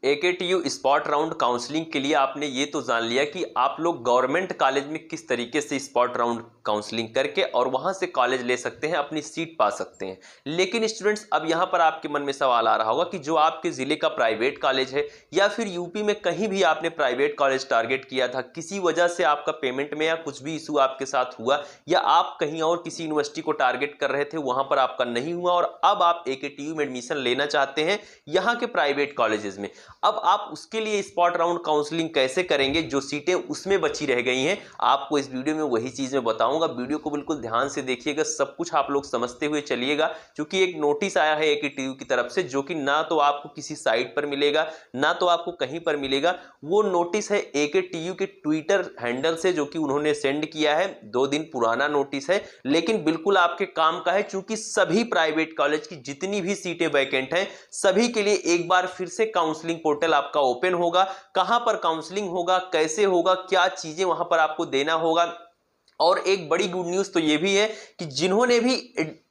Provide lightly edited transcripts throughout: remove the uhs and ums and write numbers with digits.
AKTU spot round counselling के लिए आपने ये तो जान लिया कि आप लोग गवर्नमेंट कॉलेज में किस तरीके से स्पॉट राउंड काउंसलिंग करके और वहां से कॉलेज ले सकते हैं, अपनी सीट पा सकते हैं। लेकिन स्टूडेंट्स, अब यहां पर आपके मन में सवाल आ रहा होगा कि जो आपके जिले का प्राइवेट कॉलेज है या फिर यूपी में कहीं भी आपने प्राइवेट कॉलेज टारगेट किया था, किसी वजह से आपका पेमेंट में या कुछ भी इशू आपके साथ हुआ, या आप कहीं और किसी यूनिवर्सिटी को टारगेट कर रहे थे, वहां पर आपका नहीं हुआ और अब आप AKTU में एडमिशन लेना चाहते हैं यहां के प्राइवेट कॉलेजेस में। अब आप उसके लिए स्पॉट राउंड काउंसलिंग कैसे करेंगे, जो सीटें उसमें बची रह गई हैं, आपको इस वीडियो में वही चीज मैं बताऊंगा। वीडियो को बिल्कुल ध्यान से देखिएगा, सब कुछ आप लोग समझते हुए चलिएगा, क्योंकि एक नोटिस आया है AKTU की तरफ से, जो कि ना तो आपको किसी साइट पर मिलेगा ना तो आपको कहीं पर मिलेगा। वो नोटिस है AKTU के ट्विटर हैंडल से, जो कि उन्होंने सेंड किया है। 2 दिन पुराना नोटिस है, लेकिन बिल्कुल आपके काम का है, क्योंकि सभी प्राइवेट कॉलेज की जितनी भी सीटें वैकेंट हैं सभी के लिए एक बार फिर से काउंसलिंग पोर्टल आपका ओपन होगा। कहां पर काउंसलिंग होगा, कैसे होगा, क्या चीजें वहां पर आपको देना होगा। और एक बड़ी गुड न्यूज तो ये भी है कि जिन्होंने भी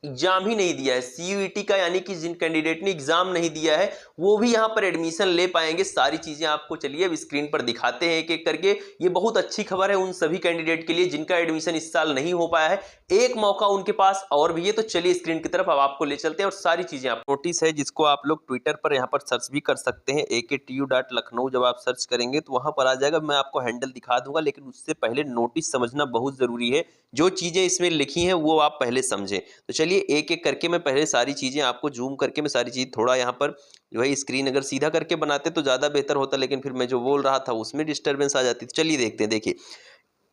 एग्जाम ही नहीं दिया है CUET का, यानी कि जिन कैंडिडेट ने एग्जाम नहीं दिया है, वो भी यहां पर एडमिशन ले पाएंगे। सारी चीजें आपको चलिए अब स्क्रीन पर दिखाते हैं एक एक करके। ये बहुत अच्छी खबर है उन सभी कैंडिडेट के लिए जिनका एडमिशन इस साल नहीं हो पाया है। एक मौका उनके पास और भी है, तो चलिए स्क्रीन की तरफ अब आपको ले चलते हैं और सारी चीजें आप नोटिस है, जिसको आप लोग ट्विटर पर यहाँ पर सर्च भी कर सकते हैं। AKTU.Lucknow जब आप सर्च करेंगे तो वहां पर आ जाएगा। मैं आपको हैंडल दिखा दूंगा, लेकिन उससे पहले नोटिस समझना बहुत जरूरी है। जो चीजें इसमें लिखी हैं वो आप पहले समझें। तो चलिए एक एक करके मैं पहले सारी चीजें आपको जूम करके मैं सारी चीज थोड़ा यहाँ पर जो है स्क्रीन अगर सीधा करके बनाते तो ज्यादा बेहतर होता, लेकिन फिर मैं जो बोल रहा था उसमें डिस्टर्बेंस आ जाती। तो चलिए देखते हैं। देखिए,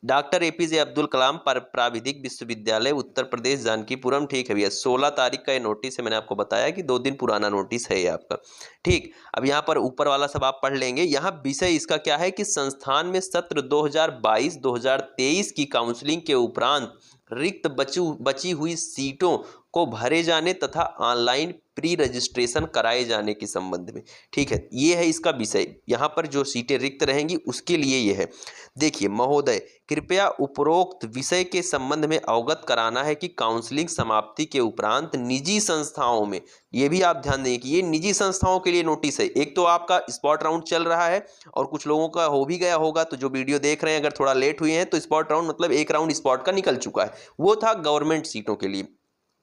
डॉक्टर APJ अब्दुल कलाम प्राविधिक विश्वविद्यालय उत्तर प्रदेश जानकीपुरम, ठीक है भैया। 16 तारीख का ये नोटिस है, मैंने आपको बताया कि 2 दिन पुराना नोटिस है ये आपका। ठीक, अब यहाँ पर ऊपर वाला सब आप पढ़ लेंगे। यहाँ विषय इसका क्या है कि संस्थान में सत्र 2022-2023 की काउंसलिंग के उपरांत रिक्त बची हुई सीटों को भरे जाने तथा ऑनलाइन प्री रजिस्ट्रेशन कराए जाने के संबंध में। ठीक है, ये है इसका विषय। यहाँ पर जो सीटें रिक्त रहेंगी उसके लिए ये है। देखिए महोदय, कृपया उपरोक्त विषय के संबंध में अवगत कराना है कि काउंसलिंग समाप्ति के उपरांत निजी संस्थाओं में, ये भी आप ध्यान दें कि ये निजी संस्थाओं के लिए नोटिस है। एक तो आपका स्पॉट राउंड चल रहा है और कुछ लोगों का हो भी गया होगा, तो जो वीडियो देख रहे हैं अगर थोड़ा लेट हुए हैं तो स्पॉट राउंड मतलब एक राउंड स्पॉट का निकल चुका है। वो था गवर्नमेंट सीटों के लिए,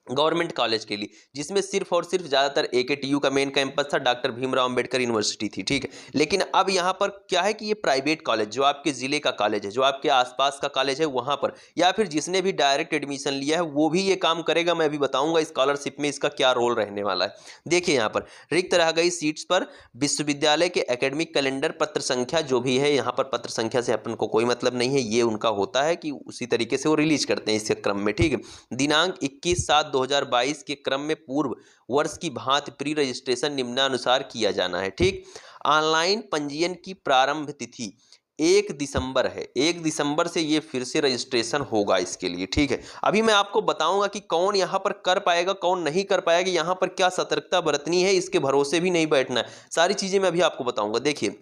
गवर्नमेंट कॉलेज के लिए, जिसमें सिर्फ और सिर्फ ज्यादातर AKTU का मेन कैंपस था, डॉक्टर भीमराव अंबेडकर यूनिवर्सिटी थी। ठीक है, लेकिन अब यहाँ पर क्या है कि ये प्राइवेट कॉलेज जो आपके जिले का कॉलेज है, जो आपके आसपास का कॉलेज है, वहां पर या फिर जिसने भी डायरेक्ट एडमिशन लिया है वो भी ये काम करेगा। मैं अभी बताऊंगा स्कॉलरशिप में इसका क्या रोल रहने वाला है। देखिए यहाँ पर रिक्त रह गई सीट्स पर विश्वविद्यालय के एकेडमिक कैलेंडर पत्र संख्या जो भी है, यहाँ पर पत्र संख्या से अपन को कोई मतलब नहीं है, ये उनका होता है कि उसी तरीके से वो रिलीज करते हैं इसके क्रम में। ठीक है, दिनांक 21/7/2022 के क्रम में पूर्व वर्ष की भांति प्री रजिस्ट्रेशन निम्नानुसार किया जाना है। ठीक, ऑनलाइन पंजीयन की प्रारंभ तिथि 1 दिसंबर है। 1 दिसंबर से ये फिर से रजिस्ट्रेशन होगा इसके लिए। ठीक है, अभी मैं आपको बताऊंगा कि कौन यहाँ पर कर पाएगा कौन नहीं कर पाएगा, यहाँ पर क्या सतर्कता बरतनी है, इसके भरोसे भी नहीं बैठना है। सारी चीजें मैं अभी आपको बताऊंगा। देखिए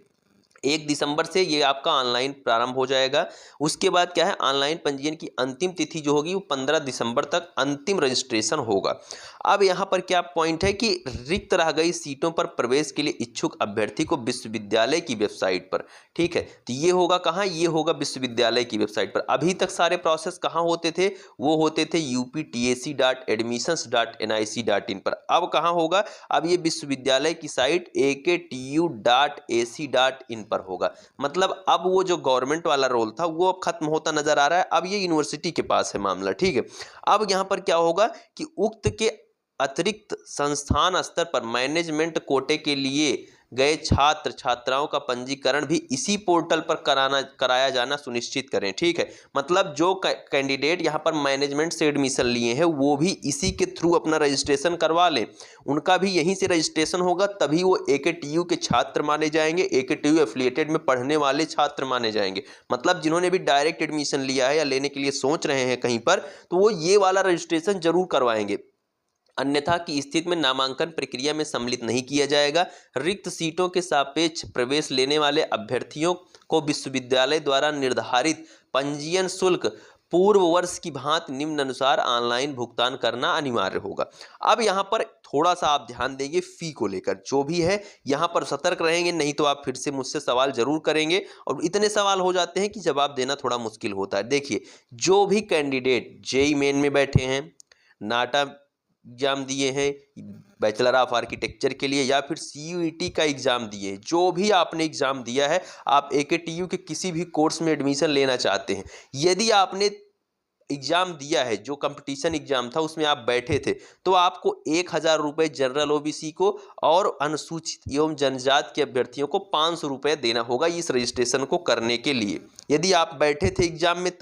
1 दिसंबर से ये आपका ऑनलाइन प्रारंभ हो जाएगा। उसके बाद क्या है, ऑनलाइन पंजीयन की अंतिम तिथि जो होगी वो 15 दिसंबर तक अंतिम रजिस्ट्रेशन होगा। अब यहाँ पर क्या पॉइंट है कि रिक्त रह गई सीटों पर प्रवेश के लिए इच्छुक अभ्यर्थी को विश्वविद्यालय की वेबसाइट पर, ठीक है, तो ये होगा कहाँ, ये होगा विश्वविद्यालय की वेबसाइट पर। अभी तक सारे प्रोसेस कहाँ होते थे, वो होते थे uptac.admissions.nic.in पर। अब कहाँ होगा, अब ये विश्वविद्यालय की साइट aktu.ac.in पर होगा। मतलब अब वो जो गवर्नमेंट वाला रोल था वो अब खत्म होता नजर आ रहा है। अब ये यूनिवर्सिटी के पास है मामला। ठीक है, अब यहां पर क्या होगा कि उक्त के अतिरिक्त संस्थान स्तर पर मैनेजमेंट कोटे के लिए गए छात्र छात्राओं का पंजीकरण भी इसी पोर्टल पर कराया जाना सुनिश्चित करें। ठीक है, मतलब जो कैंडिडेट यहाँ पर मैनेजमेंट से एडमिशन लिए हैं वो भी इसी के थ्रू अपना रजिस्ट्रेशन करवा लें। उनका भी यहीं से रजिस्ट्रेशन होगा, तभी वो AKTU के छात्र माने जाएंगे, AKTU एफिलिएटेड में पढ़ने वाले छात्र माने जाएंगे। मतलब जिन्होंने भी डायरेक्ट एडमिशन लिया है या लेने के लिए सोच रहे हैं कहीं पर, तो वो ये वाला रजिस्ट्रेशन जरूर करवाएंगे। अन्यथा की स्थिति में नामांकन प्रक्रिया में सम्मिलित नहीं किया जाएगा। रिक्त सीटों के सापेक्ष प्रवेश लेने वाले अभ्यर्थियों को विश्वविद्यालय द्वारा निर्धारित पंजीयन शुल्क पूर्व वर्ष की भांति निम्न अनुसार ऑनलाइन भुगतान करना अनिवार्य होगा। अब यहाँ पर थोड़ा सा आप ध्यान देंगे फी को लेकर, जो भी है यहाँ पर सतर्क रहेंगे, नहीं तो आप फिर से मुझसे सवाल जरूर करेंगे और इतने सवाल हो जाते हैं कि जवाब देना थोड़ा मुश्किल होता है। देखिए, जो भी कैंडिडेट जेईई मेन में बैठे हैं, नाटा एग्जाम दिए हैं बैचलर ऑफ आर्किटेक्चर के लिए, या फिर सीयूईटी का एग्जाम दिए, जो भी आपने एग्जाम दिया है, आप एकेटीयू के किसी भी कोर्स में एडमिशन लेना चाहते हैं, यदि आपने एग्जाम दिया है, जो कंपटीशन एग्जाम था उसमें आप बैठे थे, तो आपको 1000 रुपये जनरल ओबीसी को और अनुसूचित एवं जनजाति के अभ्यर्थियों को 500 रुपये देना होगा इस रजिस्ट्रेशन को करने के लिए। यदि आप बैठे थे एग्जाम में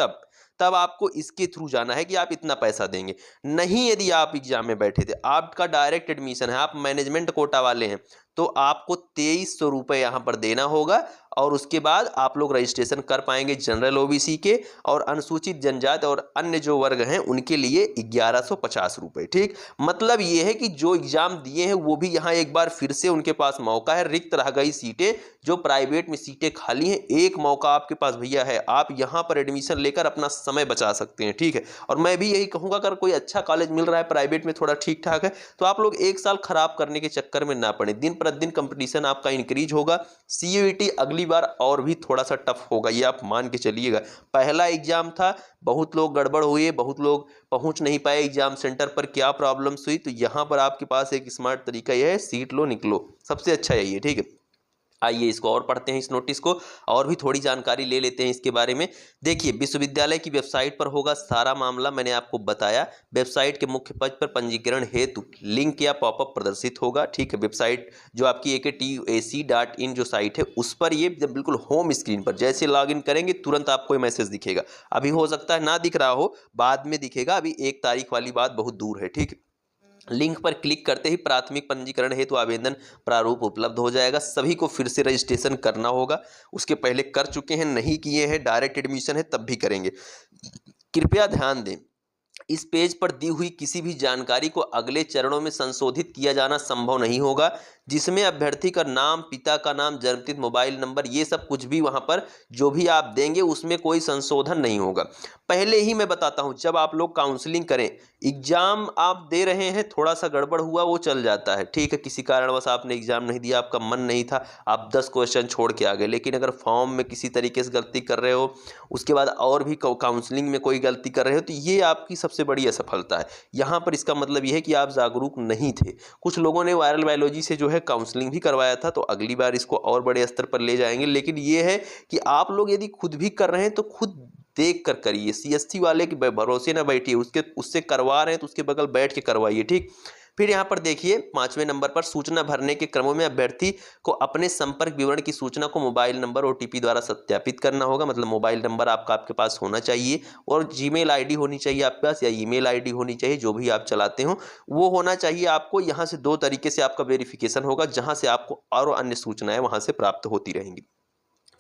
तब आपको इसके थ्रू जाना है कि आप इतना पैसा देंगे। नहीं, यदि आप एग्जाम में बैठे थे, आपका डायरेक्ट एडमिशन है, आप मैनेजमेंट कोटा वाले हैं, तो आपको 2300 रुपये यहाँ पर देना होगा और उसके बाद आप लोग रजिस्ट्रेशन कर पाएंगे जनरल ओबीसी के, और अनुसूचित जनजाति और अन्य जो वर्ग हैं उनके लिए 1150 रुपये। ठीक, मतलब ये है कि जो एग्जाम दिए हैं वो भी यहाँ एक बार फिर से उनके पास मौका है। रिक्त रह गई सीटें, जो प्राइवेट में सीटें खाली हैं, एक मौका आपके पास भैया है, आप यहाँ पर एडमिशन लेकर अपना समय बचा सकते हैं। ठीक है, और मैं भी यही कहूँगा, अगर कोई अच्छा कॉलेज मिल रहा है प्राइवेट में थोड़ा ठीक ठाक है, तो आप लोग एक साल खराब करने के चक्कर में ना पड़े। दिन प्रतिदिन कंपटीशन आपका इंक्रीज होगा। सीयूईटी अगली बार और भी थोड़ा सा टफ होगा, ये आप मान के चलिएगा। पहला एग्जाम था, बहुत लोग गड़बड़ हुए, बहुत लोग पहुंच नहीं पाए एग्जाम सेंटर पर, क्या प्रॉब्लम्स हुई, तो यहाँ पर आपके पास एक स्मार्ट तरीका यह है, सीट लो निकलो, सबसे अच्छा यही है। ठीक है, आइए इसको और पढ़ते हैं, इस नोटिस को, और भी थोड़ी जानकारी ले लेते हैं इसके बारे में। देखिए, विश्वविद्यालय की वेबसाइट पर होगा सारा मामला, मैंने आपको बताया। वेबसाइट के मुख्य पेज पर पंजीकरण हेतु लिंक या पॉपअप प्रदर्शित होगा। ठीक है, वेबसाइट जो आपकी AKTUAC.in जो साइट है उस पर, ये जब बिल्कुल होम स्क्रीन पर जैसे लॉगिन करेंगे तुरंत आपको मैसेज दिखेगा। अभी हो सकता है ना दिख रहा हो, बाद में दिखेगा, अभी 1 तारीख वाली बात बहुत दूर है। ठीक है, लिंक पर क्लिक करते ही प्राथमिक पंजीकरण हेतु आवेदन प्रारूप उपलब्ध हो जाएगा। सभी को फिर से रजिस्ट्रेशन करना होगा, उसके पहले कर चुके हैं, नहीं किए हैं, डायरेक्ट एडमिशन है तब भी करेंगे। कृपया ध्यान दें, इस पेज पर दी हुई किसी भी जानकारी को अगले चरणों में संशोधित किया जाना संभव नहीं होगा, जिसमें अभ्यर्थी का नाम, पिता का नाम, जन्मतिथि, मोबाइल नंबर, ये सब कुछ भी वहां पर जो भी आप देंगे उसमें कोई संशोधन नहीं होगा। पहले ही मैं बताता हूं, जब आप लोग काउंसलिंग करें, एग्जाम आप दे रहे हैं, थोड़ा सा गड़बड़ हुआ वो चल जाता है। ठीक है, किसी कारणवश आपने एग्जाम नहीं दिया, आपका मन नहीं था, आप 10 क्वेश्चन छोड़ के आ गए, लेकिन अगर फॉर्म में किसी तरीके से गलती कर रहे हो, उसके बाद और भी काउंसलिंग में कोई गलती कर रहे हो, तो ये आपकी सबसे बड़ी असफलता है। यहाँ पर इसका मतलब ये है कि आप जागरूक नहीं थे। कुछ लोगों ने वायरल बायोलॉजी से जो है काउंसलिंग भी करवाया था, तो अगली बार इसको और बड़े स्तर पर ले जाएंगे। लेकिन ये है कि आप लोग यदि खुद भी कर रहे हैं तो खुद देख कर करिए, सीएससी वाले के भरोसे ना बैठिए, उससे करवा रहे हैं तो उसके बगल बैठ के करवाइए। ठीक, फिर यहाँ पर देखिए 5वें नंबर पर, सूचना भरने के क्रमों में अभ्यर्थी को अपने संपर्क विवरण की सूचना को मोबाइल नंबर OTP द्वारा सत्यापित करना होगा। मतलब मोबाइल नंबर आपके पास होना चाहिए, और जीमेल आईडी होनी चाहिए आपके पास, या ईमेल आईडी होनी चाहिए, जो भी आप चलाते हो वो होना चाहिए आपको। यहाँ से 2 तरीके से आपका वेरिफिकेशन होगा, जहाँ से आपको और अन्य सूचनाएं वहाँ से प्राप्त होती रहेंगी।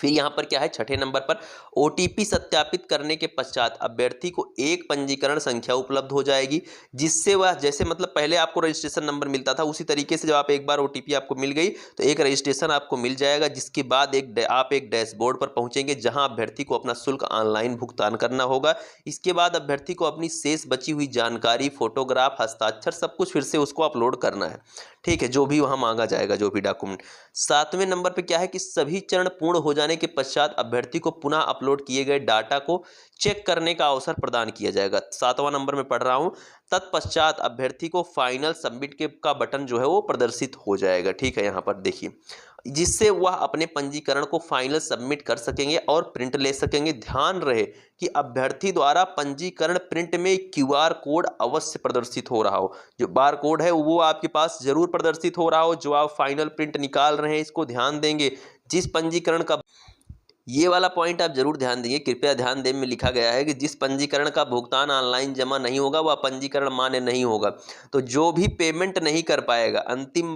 फिर यहाँ पर क्या है, 6ठे नंबर पर, OTP सत्यापित करने के पश्चात अभ्यर्थी को एक पंजीकरण संख्या उपलब्ध हो जाएगी, जिससे वह, जैसे मतलब पहले आपको रजिस्ट्रेशन नंबर मिलता था, उसी तरीके से जब आप एक बार OTP आपको मिल गई तो एक रजिस्ट्रेशन आपको मिल जाएगा, जिसके बाद आप एक डैशबोर्ड पर पहुंचेंगे, जहां अभ्यर्थी को अपना शुल्क ऑनलाइन भुगतान करना होगा। इसके बाद अभ्यर्थी को अपनी शेष बची हुई जानकारी, फोटोग्राफ, हस्ताक्षर, सब कुछ फिर से उसको अपलोड करना है। ठीक है, जो भी वहां मांगा जाएगा, जो भी डॉक्यूमेंट। 7वें नंबर पे क्या है कि सभी चरण पूर्ण हो जाने के पश्चात अभ्यर्थी को पुनः अपलोड किए गए डाटा को चेक करने का अवसर प्रदान किया जाएगा। 7वां नंबर में पढ़ रहा हूं, तत्पश्चात अभ्यर्थी को फाइनल सबमिट का बटन जो है वो प्रदर्शित हो जाएगा। ठीक है, यहाँ पर देखिए, जिससे वह अपने पंजीकरण को फाइनल सबमिट कर सकेंगे और प्रिंट ले सकेंगे। ध्यान रहे कि अभ्यर्थी द्वारा पंजीकरण प्रिंट में QR कोड अवश्य प्रदर्शित हो रहा हो, जो बार कोड है वो आपके पास जरूर प्रदर्शित हो रहा हो, जो आप फाइनल प्रिंट निकाल रहे हैं, इसको ध्यान देंगे। जिस पंजीकरण का, ये वाला पॉइंट आप जरूर ध्यान देंगे, कृपया ध्यान दें, में लिखा गया है कि जिस पंजीकरण का भुगतान ऑनलाइन जमा नहीं होगा वह पंजीकरण मान्य नहीं होगा। तो जो भी पेमेंट नहीं कर पाएगा, अंतिम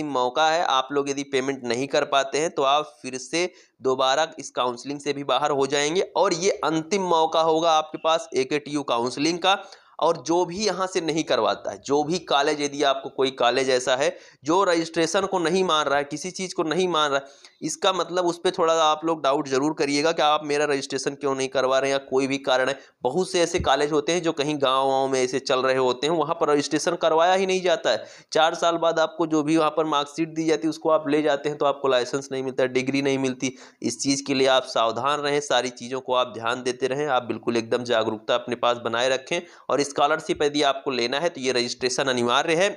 मौका है, आप लोग यदि पेमेंट नहीं कर पाते हैं तो आप फिर से दोबारा इस काउंसलिंग से भी बाहर हो जाएंगे, और ये अंतिम मौका होगा आपके पास AKTU काउंसलिंग का। और जो भी यहाँ से नहीं करवाता है, जो भी कॉलेज, यदि आपको कोई कॉलेज ऐसा है जो रजिस्ट्रेशन को नहीं मान रहा है, किसी चीज़ को नहीं मान रहा है, इसका मतलब उस पर थोड़ा आप लोग डाउट जरूर करिएगा कि आप मेरा रजिस्ट्रेशन क्यों नहीं करवा रहे हैं, या कोई भी कारण है। बहुत से ऐसे कॉलेज होते हैं जो कहीं गाँव में ऐसे चल रहे होते हैं, वहाँ पर रजिस्ट्रेशन करवाया ही नहीं जाता है। 4 साल बाद आपको जो भी वहाँ पर मार्कशीट दी जाती है उसको आप ले जाते हैं तो आपको लाइसेंस नहीं मिलता, डिग्री नहीं मिलती। इस चीज़ के लिए आप सावधान रहें, सारी चीज़ों को आप ध्यान देते रहें, आप बिल्कुल एकदम जागरूकता अपने पास बनाए रखें। और स्कॉलरशिप यदि आपको लेना है तो ये रजिस्ट्रेशन अनिवार्य है।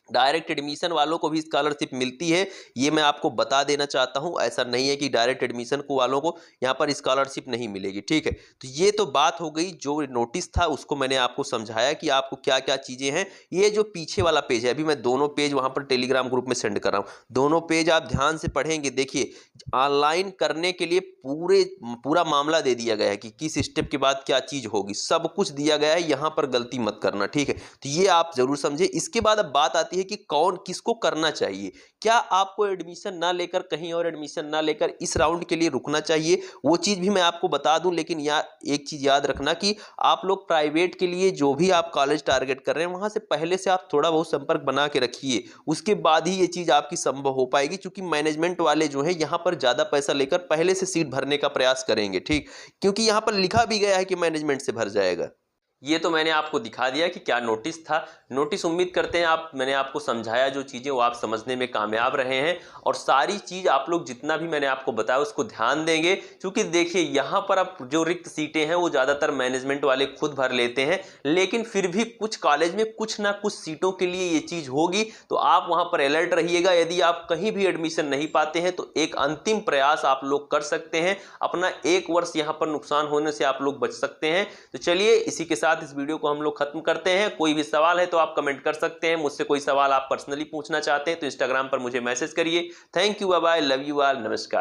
डायरेक्ट एडमिशन वालों को भी स्कॉलरशिप मिलती है, ये मैं आपको बता देना चाहता हूं। ऐसा नहीं है कि डायरेक्ट एडमिशन को वालों को यहाँ पर स्कॉलरशिप नहीं मिलेगी, ठीक है। तो ये तो बात हो गई, जो नोटिस था उसको मैंने आपको समझाया कि आपको क्या क्या चीज़ें हैं। ये जो पीछे वाला पेज है, अभी मैं दोनों पेज वहाँ पर टेलीग्राम ग्रुप में सेंड कर रहा हूँ, दोनों पेज आप ध्यान से पढ़ेंगे। देखिए, ऑनलाइन करने के लिए पूरा मामला दे दिया गया है कि किस स्टेप के बाद क्या चीज़ होगी, सब कुछ दिया गया है, यहाँ पर गलती मत करना, ठीक है। तो ये आप जरूर समझे। इसके बाद अब बात आती है कि कौन किसको करना चाहिए। क्या आपको एडमिशन ना लेकर, कहीं और एडमिशन ना लेकर इस राउंड के लिए रुकना चाहिए, वो चीज़ भी मैं आपको बता दूं। लेकिन एक चीज़ याद रखना कि आप लोग प्राइवेट के लिए जो भी आप कॉलेज टारगेट कर रहे हैं, वहां से पहले से आप थोड़ा बहुत संपर्क बना के रखिए, उसके बाद ही ये चीज़ आपकी संभव हो पाएगी। क्योंकि मैनेजमेंट वाले जो है यहाँ पर ज़्यादा पैसा लेकर पहले से सीट भरने का प्रयास करेंगे, ठीक, क्योंकि यहाँ पर लिखा भी गया है कि मैनेजमेंट से भर जाएगा। ये तो मैंने आपको दिखा दिया कि क्या नोटिस था। नोटिस उम्मीद करते हैं मैंने आपको समझाया जो चीज़ें, वो आप समझने में कामयाब रहे हैं। और सारी चीज़ आप लोग जितना भी मैंने आपको बताया उसको ध्यान देंगे। क्योंकि देखिए, यहाँ पर अब जो रिक्त सीटें हैं वो ज़्यादातर मैनेजमेंट वाले खुद भर लेते हैं, लेकिन फिर भी कुछ कॉलेज में कुछ ना कुछ सीटों के लिए ये चीज़ होगी। तो आप वहाँ पर अलर्ट रहिएगा। यदि आप कहीं भी एडमिशन नहीं पाते हैं तो एक अंतिम प्रयास आप लोग कर सकते हैं, अपना 1 वर्ष यहाँ पर नुकसान होने से आप लोग बच सकते हैं। तो चलिए, इसी के साथ इस वीडियो को हम लोग खत्म करते हैं। कोई भी सवाल है तो आप कमेंट कर सकते हैं। मुझसे कोई सवाल आप पर्सनली पूछना चाहते हैं तो इंस्टाग्राम पर मुझे मैसेज करिए। Thank you, bye bye, love you all, नमस्कार।